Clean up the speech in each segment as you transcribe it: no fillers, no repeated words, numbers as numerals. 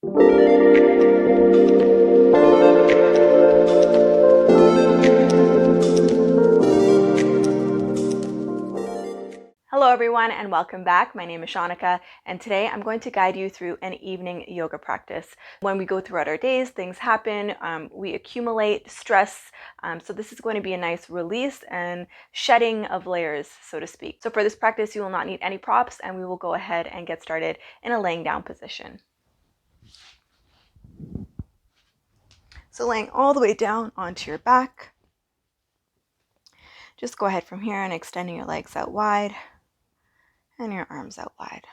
Hello everyone and welcome back. My name is Shaunneka and today I'm going to guide you through an evening yoga practice. When we go throughout our days, things happen, we accumulate stress, so this is going to be a nice release and shedding of layers, so to speak. So for this practice you will not need any props and we will go ahead and get started in a laying down position. So laying all the way down onto your back, just go ahead from here and extending your legs out wide and your arms out wide.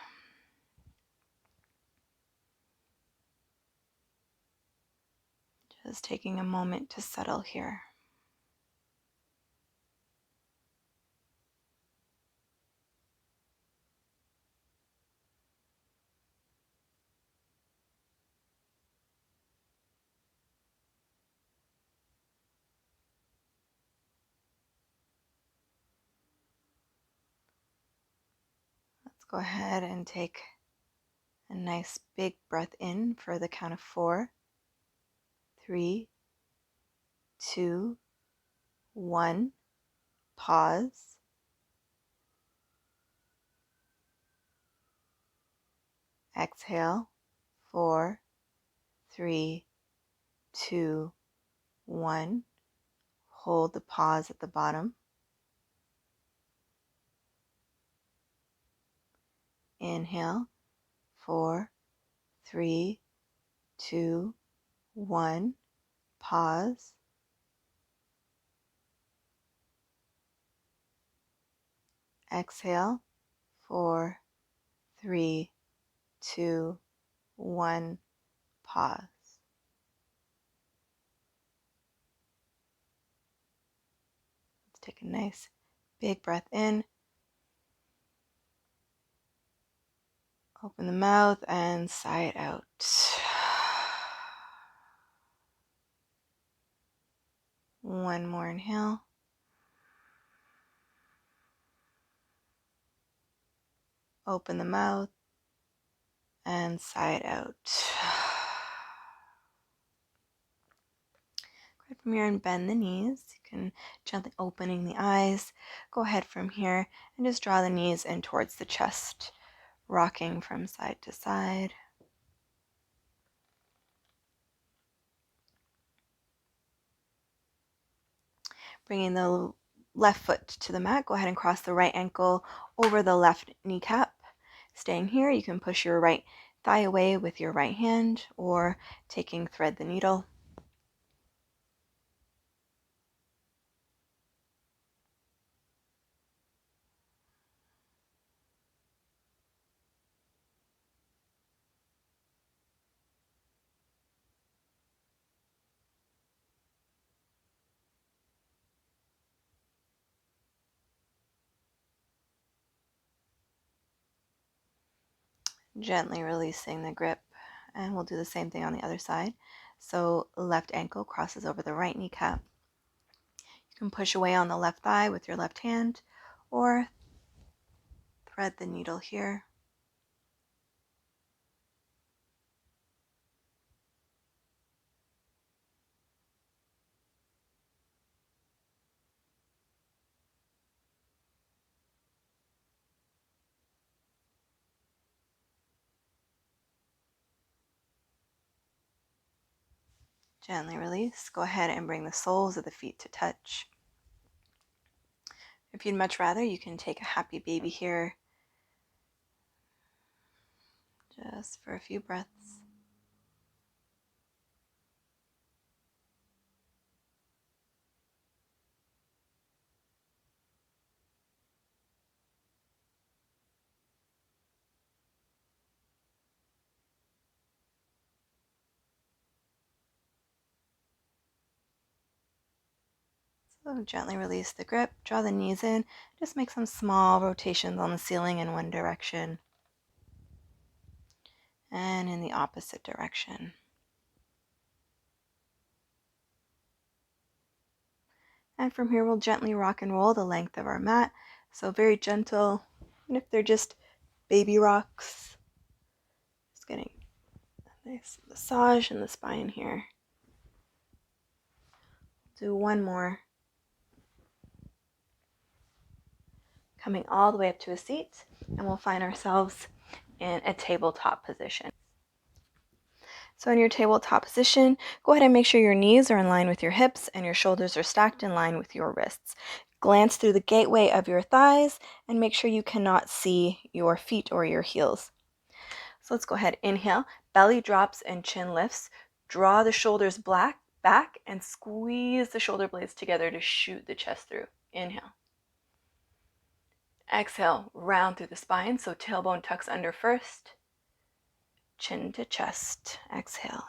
Just taking a moment to settle here. Let's go ahead and take a nice big breath in for the count of 4, 3, 2, 1. Pause. Exhale. 4, 3, 2, 1. Hold the pause at the bottom. Inhale. 4, 3, 2, 1. Pause. Exhale. 4, 3, 2, 1. Pause. Let's take a nice big breath in. Open the mouth and sigh it out. One more inhale. Open the mouth and sigh it out. Go ahead from here and bend the knees. You can gently opening the eyes. Go ahead from here and just draw the knees in towards the chest, rocking from side to side. Bringing the left foot to the mat, go ahead and cross the right ankle over the left kneecap. Staying here, you can push your right thigh away with your right hand or taking thread the needle. Gently releasing the grip, and we'll do the same thing on the other side. So left ankle crosses over the right kneecap. You can push away on the left thigh with your left hand or thread the needle here. Gently release. Go ahead and bring the soles of the feet to touch. If you'd much rather, you can take a happy baby here just for a few breaths. So gently release the grip, draw the knees in, just make some small rotations on the ceiling in one direction and in the opposite direction. And from here we'll gently rock and roll the length of our mat, so very gentle, and if they're just baby rocks, just getting Nice massage in the spine here. Do one more. Coming all the way up to a seat, and we'll find ourselves in a tabletop position. So in your tabletop position, go ahead and make sure your knees are in line with your hips and your shoulders are stacked in line with your wrists. Glance through the gateway of your thighs and make sure you cannot see your feet or your heels. So let's go ahead, inhale, belly drops and chin lifts. Draw the shoulders back and squeeze the shoulder blades together to shoot the chest through. Inhale. Exhale, round through the spine, so tailbone tucks under first. Chin to chest. Exhale.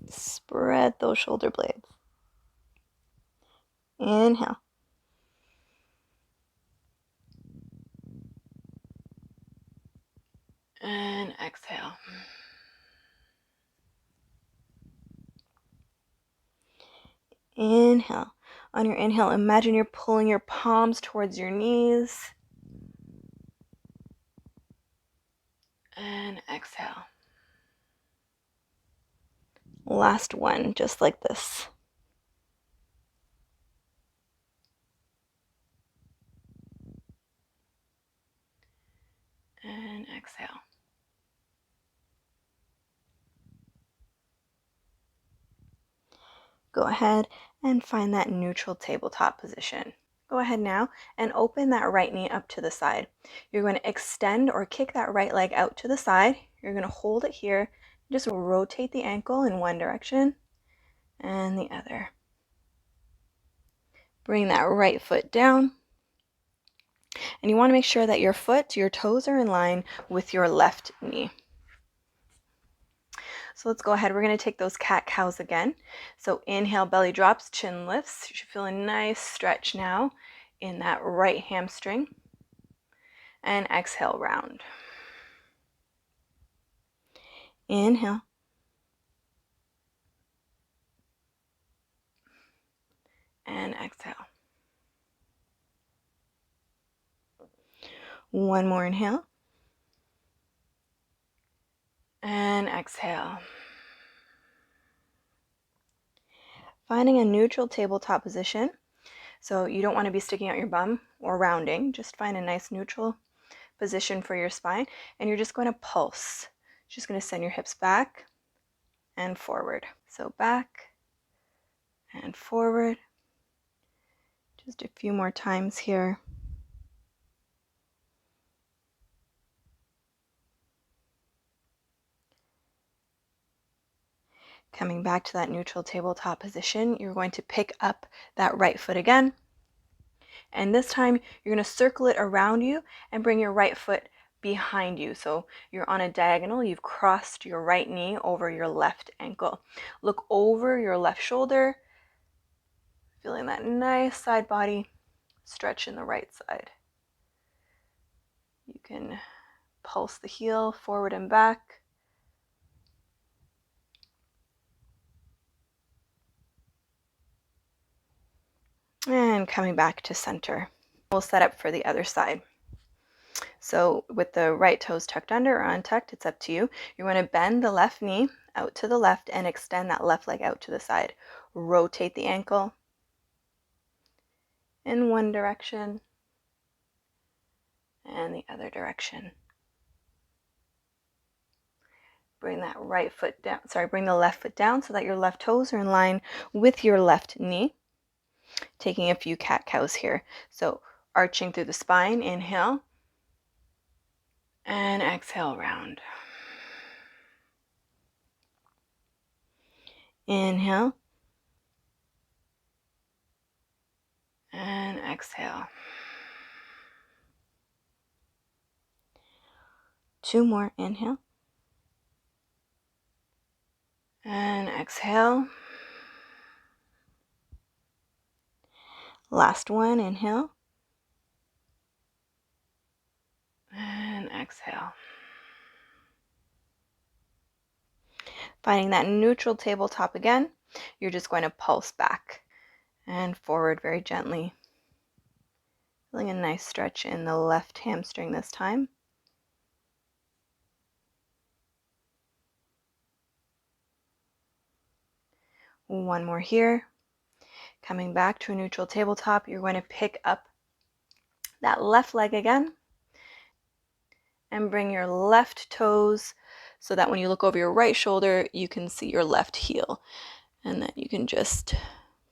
Spread those shoulder blades. Inhale. And exhale. Inhale. On your inhale, imagine you're pulling your palms towards your knees. And exhale. Last one, just like this. And exhale. Go ahead and find that neutral tabletop position. Go ahead now and open that right knee up to the side. You're going to extend or kick that right leg out to the side. You're going to hold it here. Just rotate the ankle in one direction and the other. Bring that right foot down. And you want to make sure that your toes are in line with your left knee. So let's go ahead. We're going to take those cat-cows again. So inhale, belly drops, chin lifts. You should feel a nice stretch now in that right hamstring. And exhale, round. Inhale. And exhale. One more inhale. And exhale. Finding a neutral tabletop position. So you don't want to be sticking out your bum or rounding. Just find a nice neutral position for your spine. And you're just going to pulse. Just going to send your hips back and forward. So back and forward. Just a few more times here. Coming back to that neutral tabletop position, you're going to pick up that right foot again. And this time, you're going to circle it around you and bring your right foot behind you. So you're on a diagonal. You've crossed your right knee over your left ankle. Look over your left shoulder, feeling that nice side body stretch in the right side. You can pulse the heel forward and back. And coming back to center. We'll set up for the other side. So with the right toes tucked under or untucked, it's up to you. You're going to bend the left knee out to the left and extend that left leg out to the side. Rotate the ankle in one direction and the other direction. Bring that right foot down, bring the left foot down so that your left toes are in line with your left knee. Taking a few cat-cows here. So arching through the spine, inhale. And exhale, round. Inhale. And exhale. Two more, inhale. And exhale. Last one, inhale. And exhale. Finding that neutral tabletop again, you're just going to pulse back and forward very gently. Feeling a nice stretch in the left hamstring this time. One more here. Coming back to a neutral tabletop, you're going to pick up that left leg again and bring your left toes so that when you look over your right shoulder, you can see your left heel. And then you can just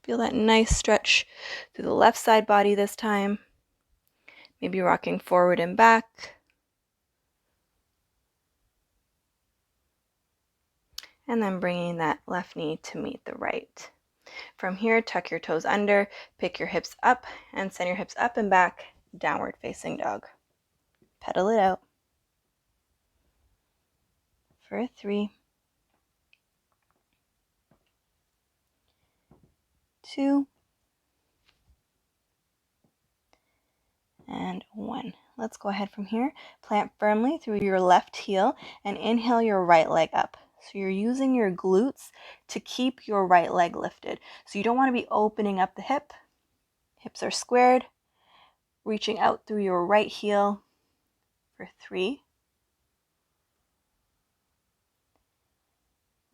feel that nice stretch through the left side body this time. Maybe rocking forward and back. And then bringing that left knee to meet the right. From here, tuck your toes under, pick your hips up, and send your hips up and back, downward facing dog. Pedal it out. For 3, 2, and 1. Let's go ahead from here. Plant firmly through your left heel and inhale your right leg up. So you're using your glutes to keep your right leg lifted. So you don't want to be opening up the hip. Hips are squared. Reaching out through your right heel for 3.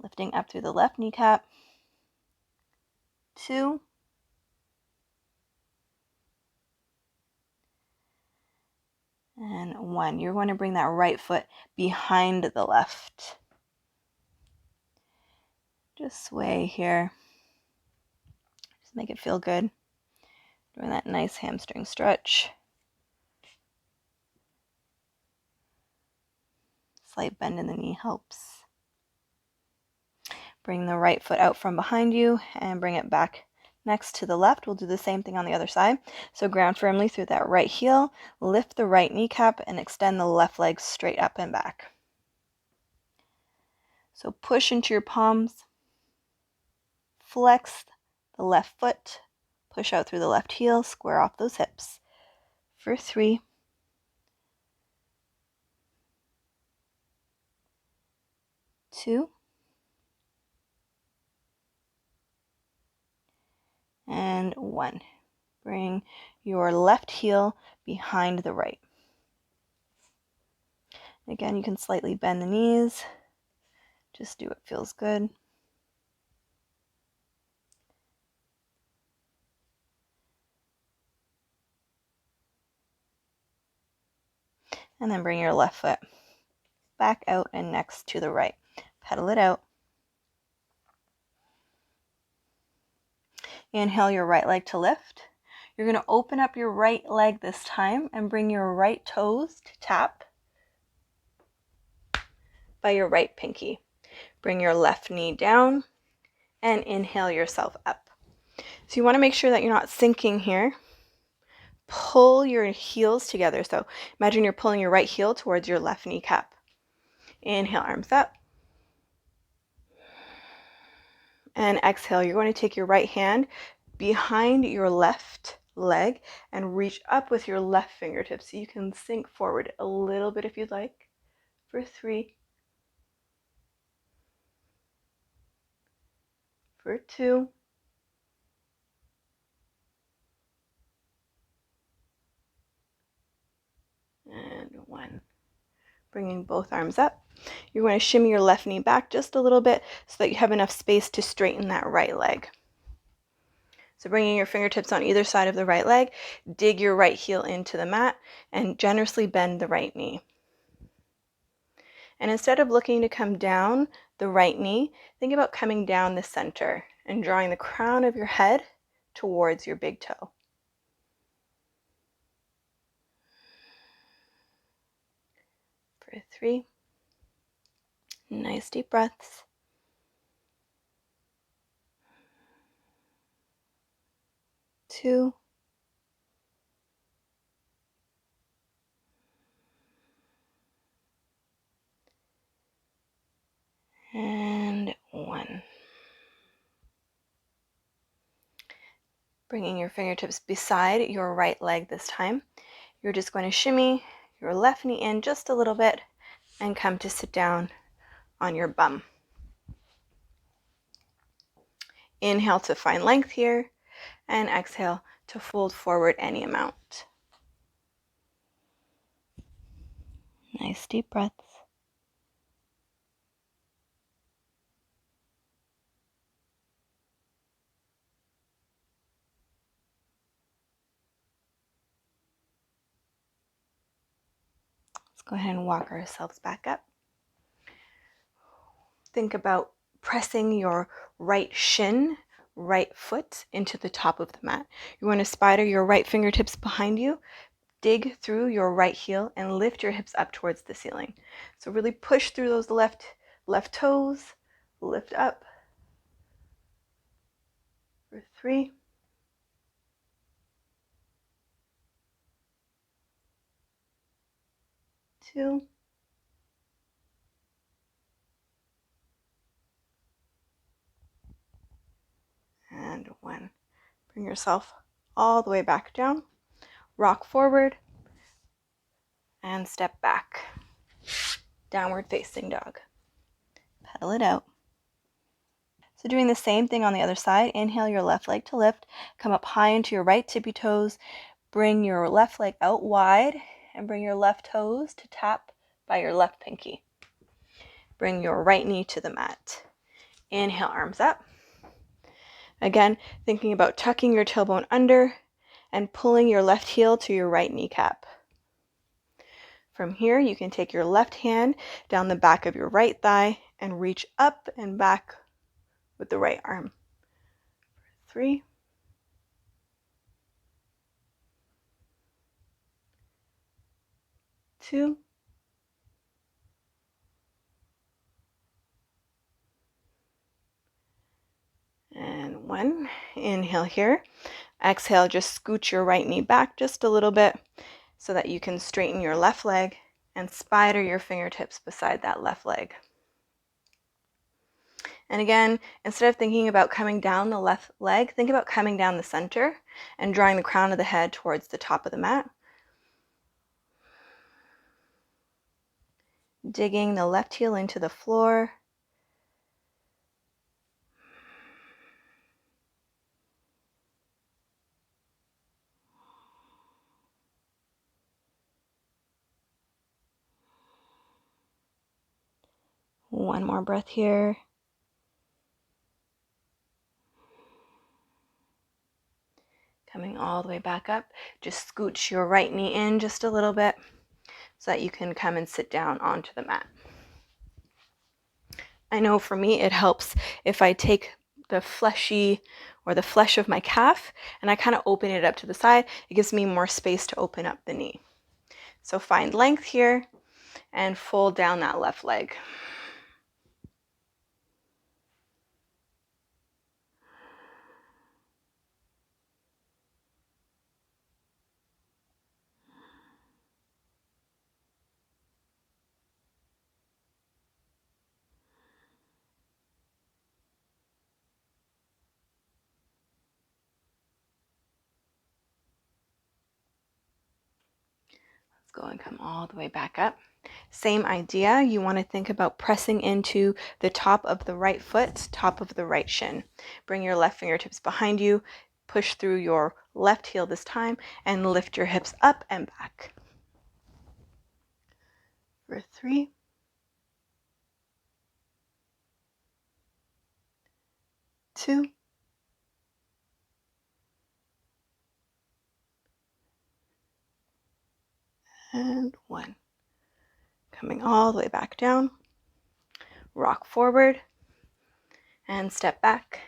Lifting up through the left kneecap. 2. And 1. You're going to bring that right foot behind the left. Just sway here. Just make it feel good. Doing that nice hamstring stretch. Slight bend in the knee helps. Bring the right foot out from behind you and bring it back next to the left. We'll do the same thing on the other side. So ground firmly through that right heel, lift the right kneecap, and extend the left leg straight up and back. So push into your palms, flex the left foot, push out through the left heel, square off those hips. For 3, 2, and 1. Bring your left heel behind the right. Again, you can slightly bend the knees. Just do what feels good. And then bring your left foot back out and next to the right. Pedal it out. Inhale your right leg to lift. You're going to open up your right leg this time and bring your right toes to tap by your right pinky. Bring your left knee down and inhale yourself up. So you want to make sure that you're not sinking here. Pull your heels together. So imagine you're pulling your right heel towards your left kneecap. Inhale, arms up. And exhale, you're going to take your right hand behind your left leg and reach up with your left fingertips. So you can sink forward a little bit if you'd like. For 3, for 2, and 1. Bringing both arms up. You're going to shimmy your left knee back just a little bit so that you have enough space to straighten that right leg. So bringing your fingertips on either side of the right leg, dig your right heel into the mat and generously bend the right knee. And instead of looking to come down the right knee, think about coming down the center and drawing the crown of your head towards your big toe. For 3, nice deep breaths. 2, and 1. Bringing your fingertips beside your right leg this time. You're just going to shimmy your left knee in just a little bit and come to sit down on your bum. Inhale to find length here and exhale to fold forward any amount. Nice deep breaths. Go ahead and walk ourselves back up. Think about pressing your right shin, right foot into the top of the mat. You want to spider your right fingertips behind you, dig through your right heel, and lift your hips up towards the ceiling. So really push through those left toes, lift up for 3, 2, and 1. Bring yourself all the way back down. Rock forward and step back. Downward facing dog. Pedal it out. So doing the same thing on the other side. Inhale your left leg to lift. Come up high into your right tippy toes. Bring your left leg out wide and bring your left toes to tap by your left pinky. Bring your right knee to the mat. Inhale, arms up. Again, thinking about tucking your tailbone under and pulling your left heel to your right kneecap. From here, you can take your left hand down the back of your right thigh and reach up and back with the right arm. 3, 2, and 1. Inhale here. Exhale, just scooch your right knee back just a little bit so that you can straighten your left leg and spider your fingertips beside that left leg. And again, instead of thinking about coming down the left leg, think about coming down the center and drawing the crown of the head towards the top of the mat. Digging the left heel into the floor. One more breath here. Coming all the way back up. Just scooch your right knee in just a little bit so that you can come and sit down onto the mat. I know for me it helps if I take the fleshy or the flesh of my calf and I kind of open it up to the side. It gives me more space to open up the knee. So find length here and fold down that left leg. Let's go and come all the way back up. Same idea, you want to think about pressing into the top of the right foot, top of the right shin. Bring your left fingertips behind you, push through your left heel this time, and lift your hips up and back. For 3, 2, and 1. Coming all the way back down. Rock forward and step back.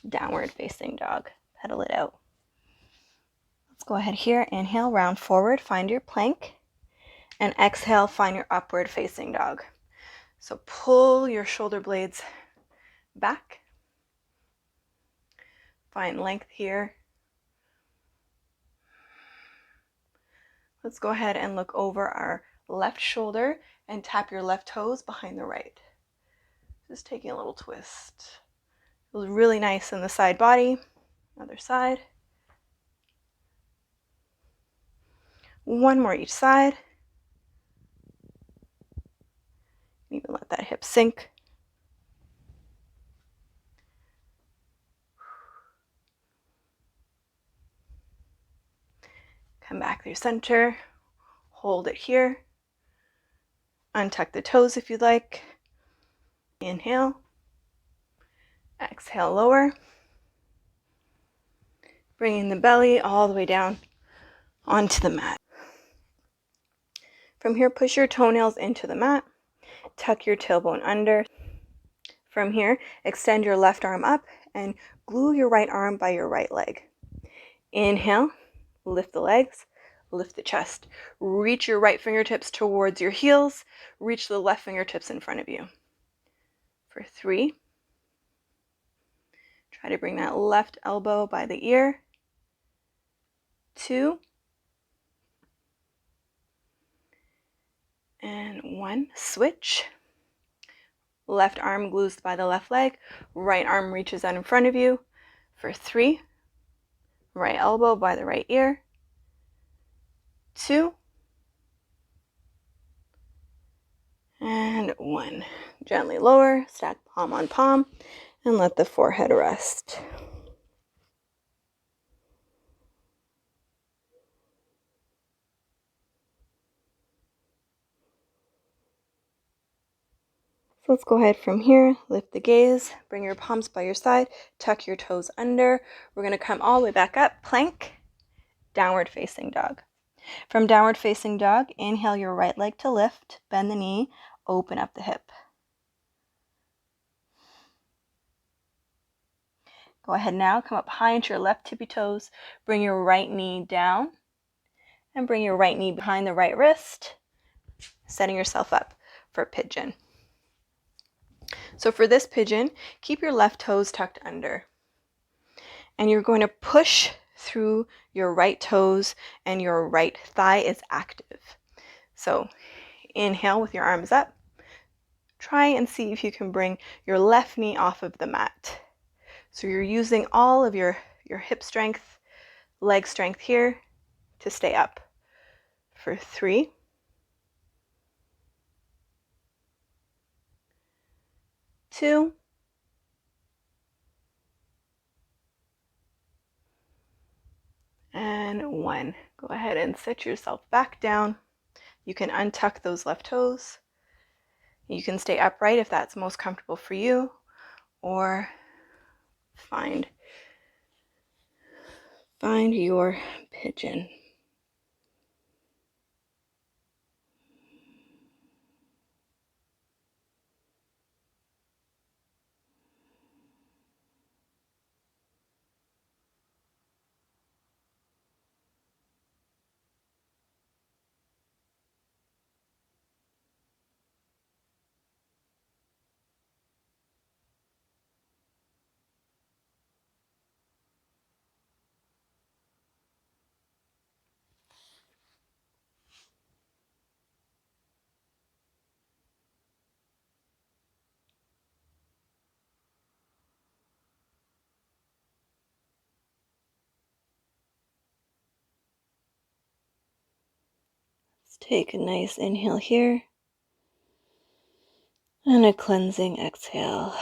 Downward facing dog. Pedal it out. Let's go ahead here. Inhale, round forward, find your plank. And exhale, find your upward facing dog. So pull your shoulder blades back. Find length here. Let's go ahead and look over our left shoulder and tap your left toes behind the right. Just taking a little twist. Feels really nice in the side body. Other side. One more each side. Even let that hip sink. Come back through center. Hold it here. Untuck the toes if you'd like. Inhale. Exhale, lower. Bringing the belly all the way down onto the mat. From here, push your toenails into the mat, tuck your tailbone under. From here, extend your left arm up and glue your right arm by your right leg. Inhale, lift the legs, lift the chest. Reach your right fingertips towards your heels, reach the left fingertips in front of you. For 3, try to bring that left elbow by the ear. 2, and 1. Switch. Left arm glues by the left leg, right arm reaches out in front of you. For 3, right elbow by the right ear. 2, and 1. Gently lower, stack palm on palm, and let the forehead rest. So let's go ahead from here, lift the gaze, bring your palms by your side, tuck your toes under. We're going to come all the way back up, plank, downward facing dog. From downward facing dog, inhale your right leg to lift, bend the knee, open up the hip. Go ahead now, come up high into your left tippy toes, bring your right knee down, and bring your right knee behind the right wrist, setting yourself up for pigeon. So for this pigeon, keep your left toes tucked under. And you're going to push through your right toes and your right thigh is active. So inhale with your arms up. Try and see if you can bring your left knee off of the mat. So you're using all of your hip strength, leg strength here to stay up. For 3, 2, and 1. Go ahead and sit yourself back down. You can untuck those left toes. You can stay upright if that's most comfortable for you, or find your pigeon. Let's take a nice inhale here and a cleansing exhale.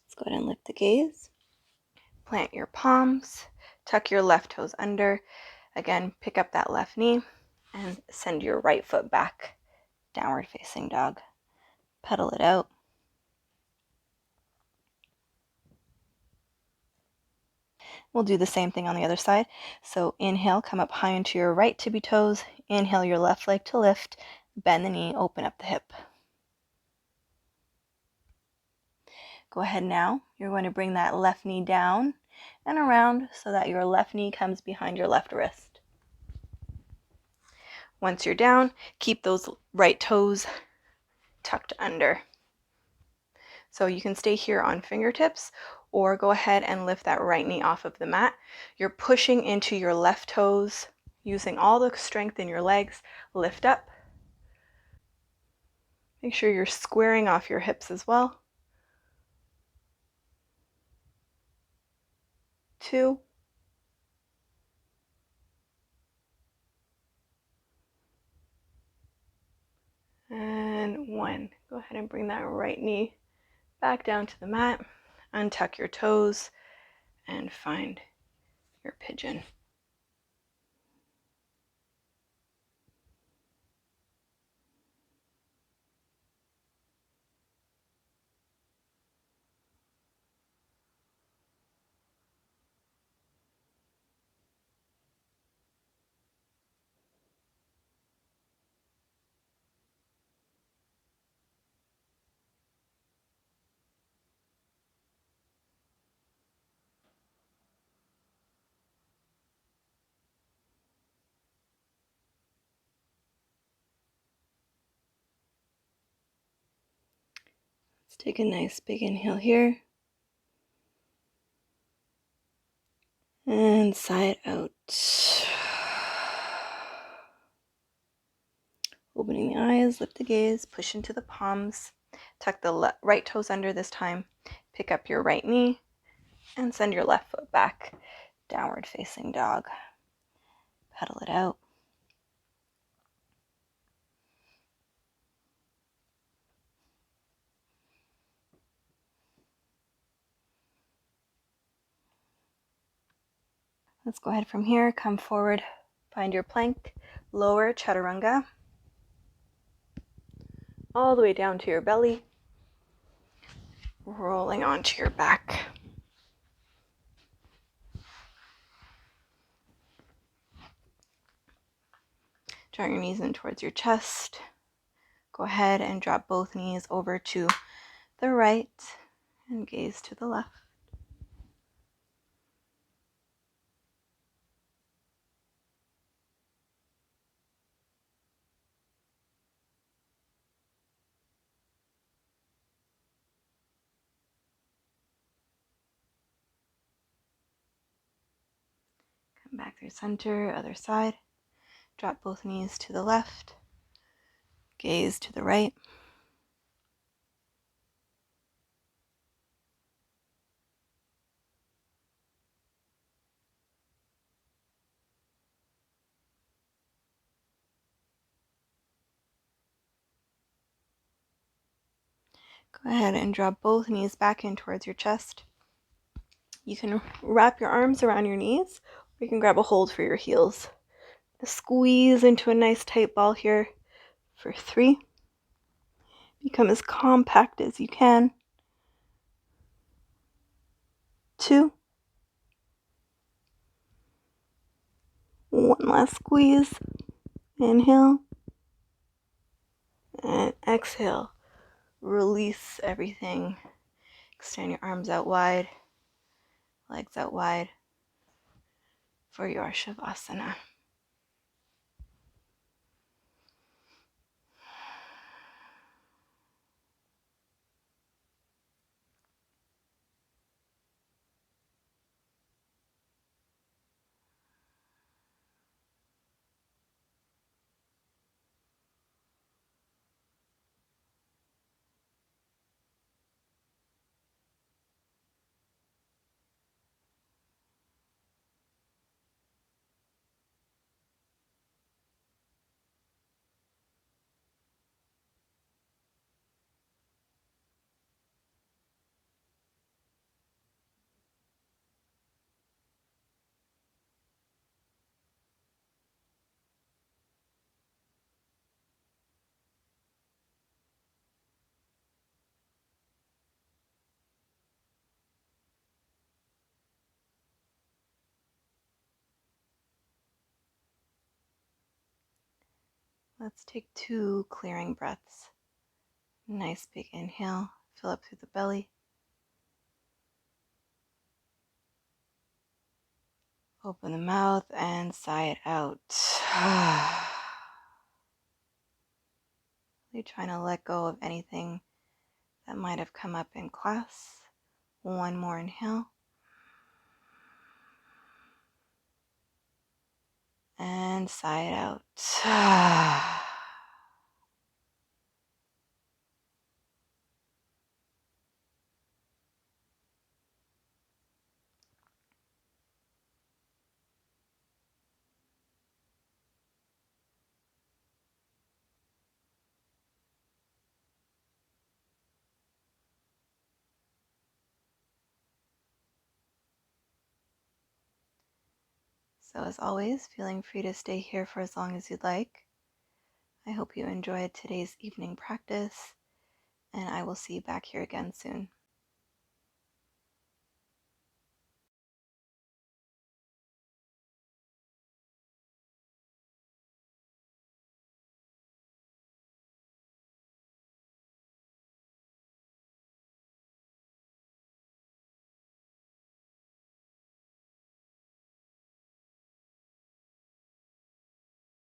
Let's go ahead and lift the gaze. Plant your palms, tuck your left toes under. Again, pick up that left knee and send your right foot back, downward facing dog. Pedal it out. We'll do the same thing on the other side. So inhale, come up high into your right tippy toes. Inhale your left leg to lift. Bend the knee, open up the hip. Go ahead now. You're going to bring that left knee down and around so that your left knee comes behind your left wrist. Once you're down, keep those right toes tucked under. So you can stay here on fingertips or go ahead and lift that right knee off of the mat. You're pushing into your left toes, using all the strength in your legs. Lift up. Make sure you're squaring off your hips as well. 2, and 1. Go ahead and bring that right knee back down to the mat. Untuck your toes and find your pigeon. Take a nice big inhale here. And sigh it out. Opening the eyes, lift the gaze, push into the palms. Tuck the right toes under this time. Pick up your right knee and send your left foot back. Downward facing dog. Pedal it out. Let's go ahead from here. Come forward. Find your plank. Lower chaturanga. All the way down to your belly. Rolling onto your back. Draw your knees in towards your chest. Go ahead and drop both knees over to the right and gaze to the left. Come back through center, other side. Drop both knees to the left. Gaze to the right. Go ahead and drop both knees back in towards your chest. You can wrap your arms around your knees, or you can grab a hold for your heels. Squeeze into a nice tight ball here for 3. Become as compact as you can. 2. One last squeeze. Inhale. And exhale. Release everything. Extend your arms out wide. Legs out wide for your Savasana. Let's take 2 clearing breaths. Nice big inhale. Fill up through the belly. Open the mouth and sigh it out. Really trying to let go of anything that might have come up in class. One more inhale. And sigh it out. So as always, feeling free to stay here for as long as you'd like. I hope you enjoyed today's evening practice, and I will see you back here again soon.